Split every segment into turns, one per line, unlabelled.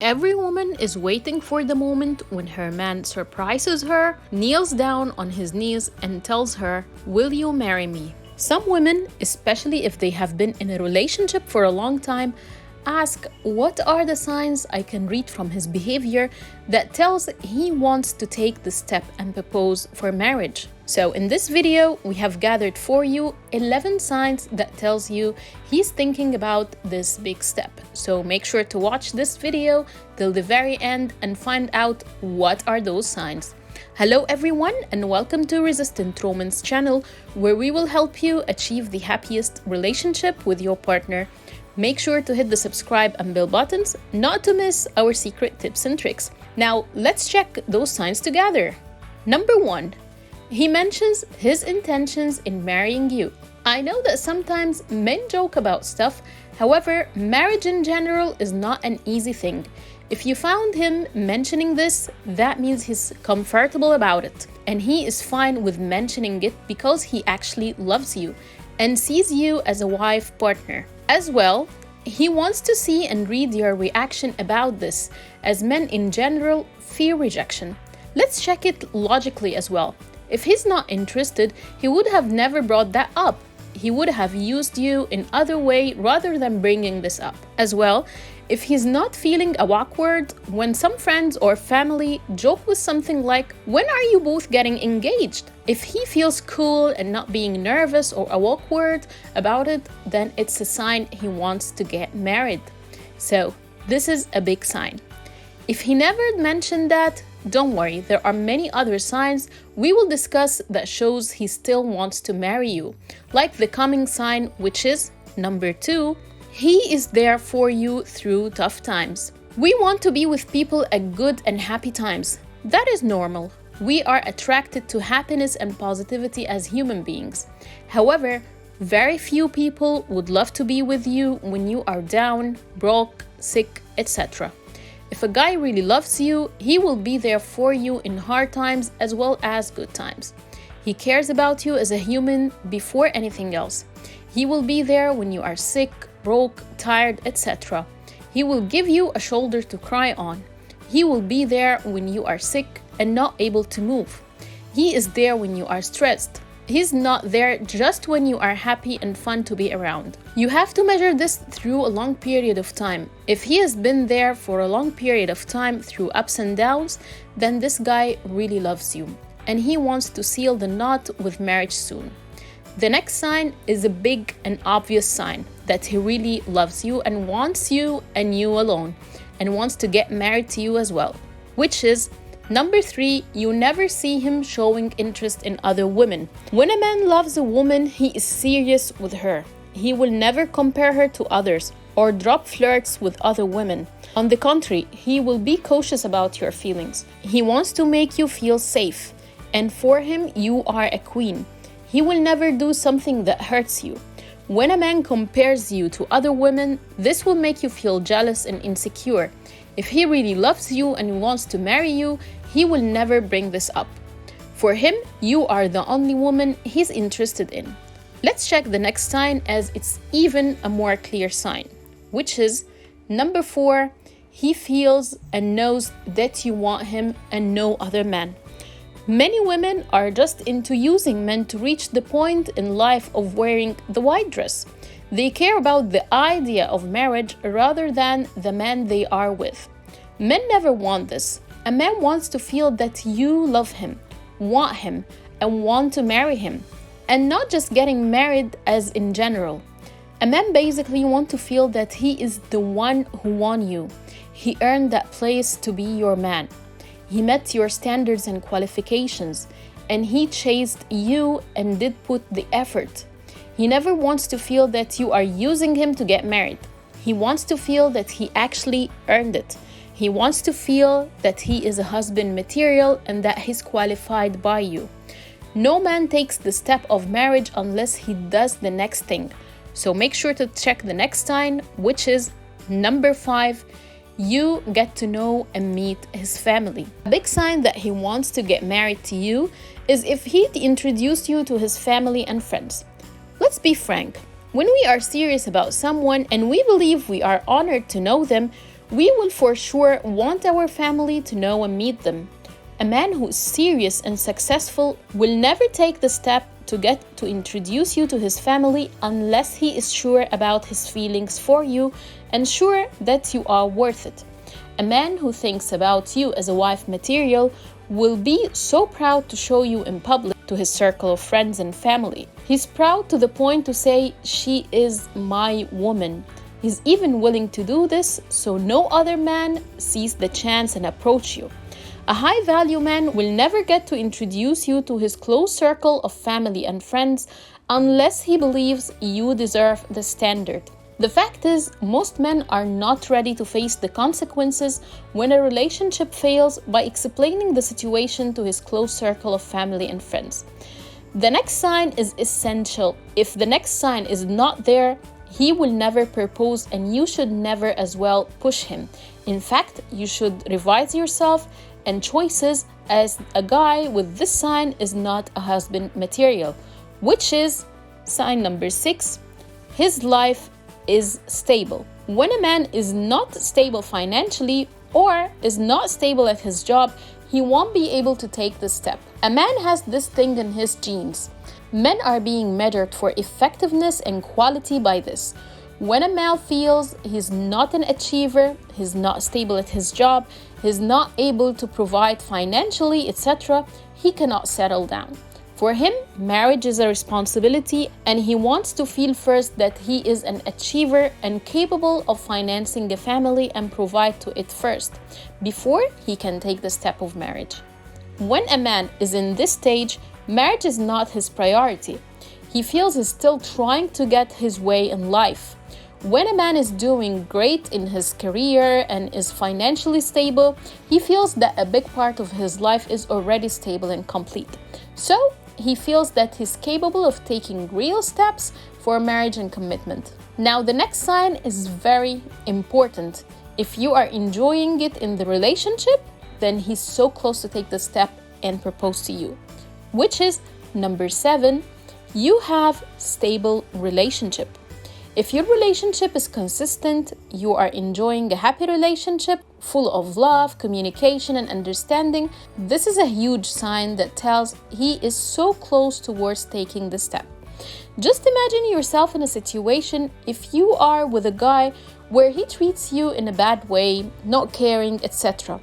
Every woman is waiting for the moment when her man surprises her, kneels down on his knees, and tells her, "Will you marry me?" Some women, especially if they have been in a relationship for a long time, ask, what are the signs I can read from his behavior that tells he wants to take the step and propose for marriage? So in this video, we have gathered for you 11 signs that tells you he's thinking about this big step. So make sure to watch this video till the very end and find out what are those signs. Hello everyone and welcome to Resistant Romance channel, where we will help you achieve the happiest relationship with your partner. Make sure to hit the subscribe and bell buttons not to miss our secret tips and tricks. Now, let's check those signs together. Number 1. He mentions his intentions in marrying you. I know that sometimes men joke about stuff, however, marriage in general is not an easy thing. If you found him mentioning this, that means he's comfortable about it. And he is fine with mentioning it because he actually loves you and sees you as a wife partner. As well, he wants to see and read your reaction about this, as men in general fear rejection. Let's check it logically as well. If he's not interested, he would have never brought that up. He would have used you in other way rather than bringing this up. As well, if he's not feeling awkward when some friends or family joke with something like, "When are you both getting engaged?" If he feels cool and not being nervous or awkward about it, then it's a sign he wants to get married. So this is a big sign. If he never mentioned that, don't worry, there are many other signs we will discuss that shows he still wants to marry you. Like the coming sign, which is number 2, he is there for you through tough times. We want to be with people at good and happy times. That is normal. We are attracted to happiness and positivity as human beings. However, very few people would love to be with you when you are down, broke, sick, etc. If a guy really loves you, he will be there for you in hard times as well as good times. He cares about you as a human before anything else. He will be there when you are sick, broke, tired, etc. He will give you a shoulder to cry on. He will be there when you are sick and not able to move. He is there when you are stressed. He's not there just when you are happy and fun to be around. You have to measure this through a long period of time. If he has been there for a long period of time through ups and downs, then this guy really loves you and he wants to seal the knot with marriage soon. The next sign is a big and obvious sign that he really loves you and wants you and you alone, and wants to get married to you as well, which is number 3, you never see him showing interest in other women. When a man loves a woman, he is serious with her. He will never compare her to others or drop flirts with other women. On the contrary, he will be cautious about your feelings. He wants to make you feel safe, and for him, you are a queen. He will never do something that hurts you. When a man compares you to other women, this will make you feel jealous and insecure. If he really loves you and wants to marry you, he will never bring this up. For him, you are the only woman he's interested in. Let's check the next sign, as it's even a more clear sign, which is number 4, he feels and knows that you want him and no other man. Many women are just into using men to reach the point in life of wearing the white dress. They care about the idea of marriage rather than the man they are with. Men never want this. A man wants to feel that you love him, want him, and want to marry him. And not just getting married as in general. A man basically wants to feel that he is the one who won you. He earned that place to be your man. He met your standards and qualifications, and he chased you and did put the effort. He never wants to feel that you are using him to get married. He wants to feel that he actually earned it. He wants to feel that he is a husband material and that he's qualified by you. No man takes the step of marriage unless he does the next thing. So make sure to check the next sign, which is number 5. You get to know and meet his family. A big sign that he wants to get married to you is if he introduced you to his family and friends. Let's be frank. When we are serious about someone and we believe we are honored to know them, We will for sure want our family to know and meet them. A man who is serious and successful will never take the step to get to introduce you to his family unless he is sure about his feelings for you and sure that you are worth it. A man who thinks about you as a wife material will be so proud to show you in public to his circle of friends and family. He's proud to the point to say, "She is my woman." He's even willing to do this so no other man sees the chance and approach you. A high-value man will never get to introduce you to his close circle of family and friends unless he believes you deserve the standard. The fact is, most men are not ready to face the consequences when a relationship fails by explaining the situation to his close circle of family and friends. The next sign is essential. If the next sign is not there, he will never propose and you should never as well push him. In fact, you should revise yourself and choices as a guy with this sign is not a husband material, which is sign number 6. His life is stable. When a man is not stable financially or is not stable at his job, he won't be able to take this step. A man has this thing in his genes. Men are being measured for effectiveness and quality by this. When a male feels he's not an achiever, he's not stable at his job, he's not able to provide financially, etc., he cannot settle down. For him, marriage is a responsibility and he wants to feel first that he is an achiever and capable of financing a family and provide to it first, before he can take the step of marriage. When a man is in this stage, marriage is not his priority. He feels he's still trying to get his way in life. When a man is doing great in his career and is financially stable, he feels that a big part of his life is already stable and complete. So, he feels that he's capable of taking real steps for marriage and commitment. Now, the next sign is very important. If you are enjoying it in the relationship, then he's so close to take the step and propose to you. Which is number 7, you have stable relationship. If your relationship is consistent, you are enjoying a happy relationship full of love, communication, and understanding, this is a huge sign that tells he is so close towards taking the step. Just imagine yourself in a situation if you are with a guy where he treats you in a bad way, not caring, etc.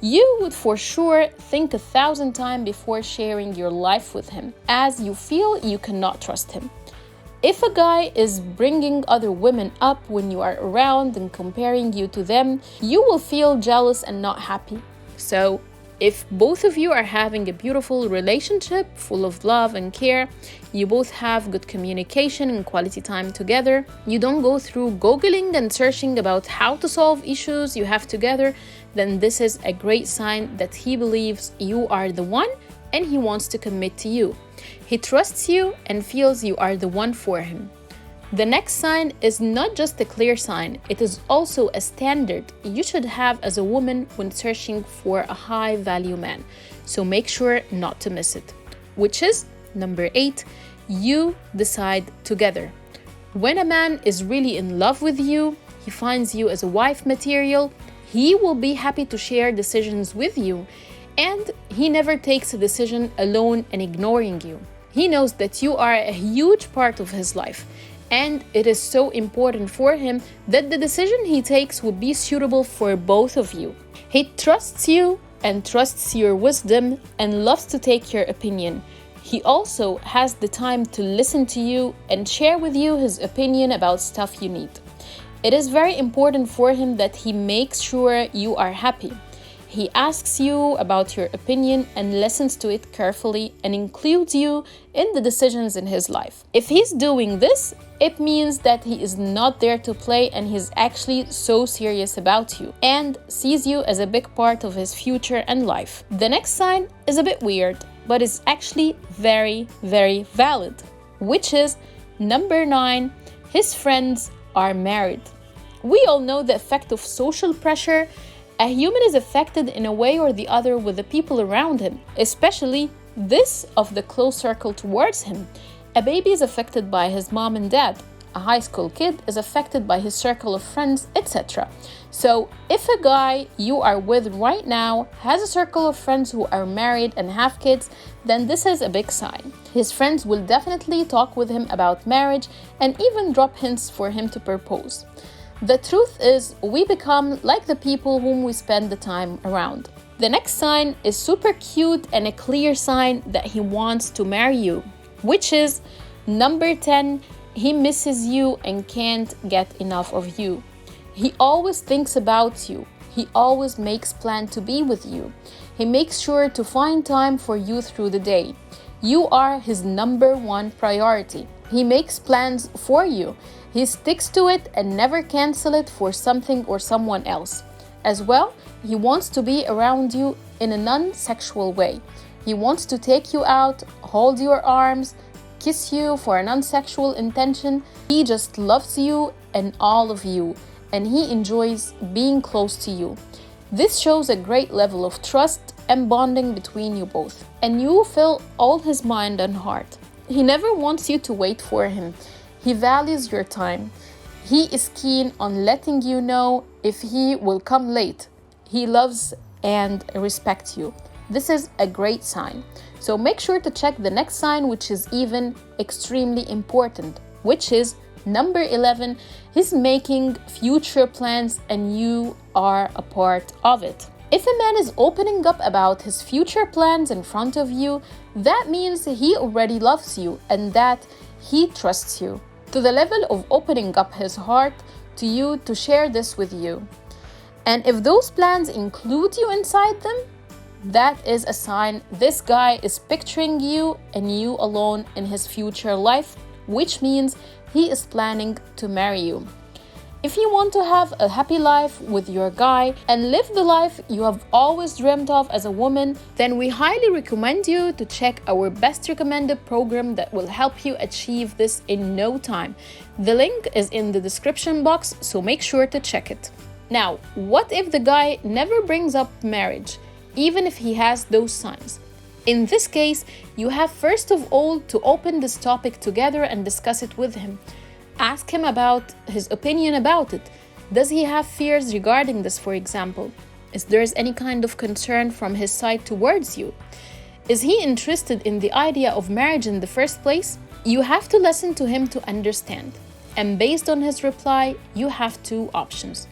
You would for sure think 1,000 times before sharing your life with him, as you feel you cannot trust him. If a guy is bringing other women up when you are around and comparing you to them, you will feel jealous and not happy. So, if both of you are having a beautiful relationship full of love and care, you both have good communication and quality time together, you don't go through Googling and searching about how to solve issues you have together, then this is a great sign that he believes you are the one and he wants to commit to you. He trusts you and feels you are the one for him. The next sign is not just a clear sign, it is also a standard you should have as a woman when searching for a high-value man. So make sure not to miss it. Which is number 8, you decide together. When a man is really in love with you, he finds you as a wife material, he will be happy to share decisions with you. And he never takes a decision alone and ignoring you. He knows that you are a huge part of his life, and it is so important for him that the decision he takes will be suitable for both of you. He trusts you and trusts your wisdom and loves to take your opinion. He also has the time to listen to you and share with you his opinion about stuff you need. It is very important for him that he makes sure you are happy. He asks you about your opinion and listens to it carefully and includes you in the decisions in his life. If he's doing this, it means that he is not there to play and he's actually so serious about you and sees you as a big part of his future and life. The next sign is a bit weird, but is actually very, very valid, which is number 9, his friends are married. We all know the effect of social pressure. A human is affected in a way or the other with the people around him, especially this of the close circle towards him. A baby is affected by his mom and dad. a high school kid is affected by his circle of friends, etc. So if a guy you are with right now has a circle of friends who are married and have kids, then this is a big sign. His friends will definitely talk with him about marriage and even drop hints for him to propose. The truth is, we become like the people whom we spend the time around. The next sign is super cute and a clear sign that he wants to marry you, which is number 10. He misses you and can't get enough of you. He always thinks about you. He always makes plans to be with you. He makes sure to find time for you through the day. You are his number one priority. He makes plans for you. He sticks to it and never cancel it for something or someone else. As well, he wants to be around you in a non-sexual way. He wants to take you out, hold your arms, kiss you for a non-sexual intention. He just loves you and all of you, and he enjoys being close to you. This shows a great level of trust and bonding between you both, and you fill all his mind and heart. He never wants you to wait for him. He values your time. He is keen on letting you know if he will come late. He loves and respects you. This is a great sign. So make sure to check the next sign, which is even extremely important, which is number 11. He's making future plans and you are a part of it. If a man is opening up about his future plans in front of you, that means he already loves you and that he trusts you to the level of opening up his heart to you to share this with you. And if those plans include you inside them, that is a sign this guy is picturing you and you alone in his future life, which means he is planning to marry you. If you want to have a happy life with your guy and live the life you have always dreamed of as a woman, then we highly recommend you to check our best recommended program that will help you achieve this in no time. The link is in the description box, so make sure to check it. Now, what if the guy never brings up marriage, even if he has those signs? In this case, you have first of all to open this topic together and discuss it with him. Ask him about his opinion about it. Does he have fears regarding this, for example? Is there any kind of concern from his side towards you? Is he interested in the idea of marriage in the first place? You have to listen to him to understand. And based on his reply, you have two options.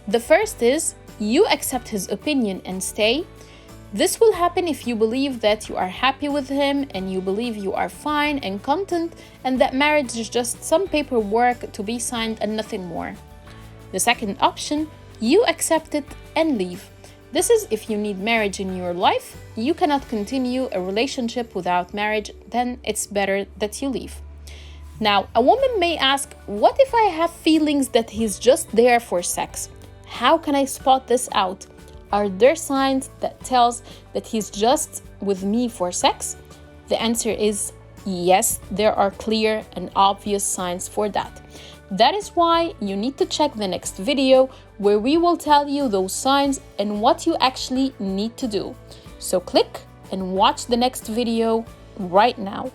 The first is you accept his opinion and stay. This will happen if you believe that you are happy with him and you believe you are fine and content and that marriage is just some paperwork to be signed and nothing more. The second option, you accept it and leave. This is if you need marriage in your life, you cannot continue a relationship without marriage, then it's better that you leave. Now, a woman may ask, what if I have feelings that he's just there for sex? How can I spot this out? Are there signs that tells that he's just with me for sex? The answer is yes, there are clear and obvious signs for that. That is why you need to check the next video where we will tell you those signs and what you actually need to do. So click and watch the next video right now.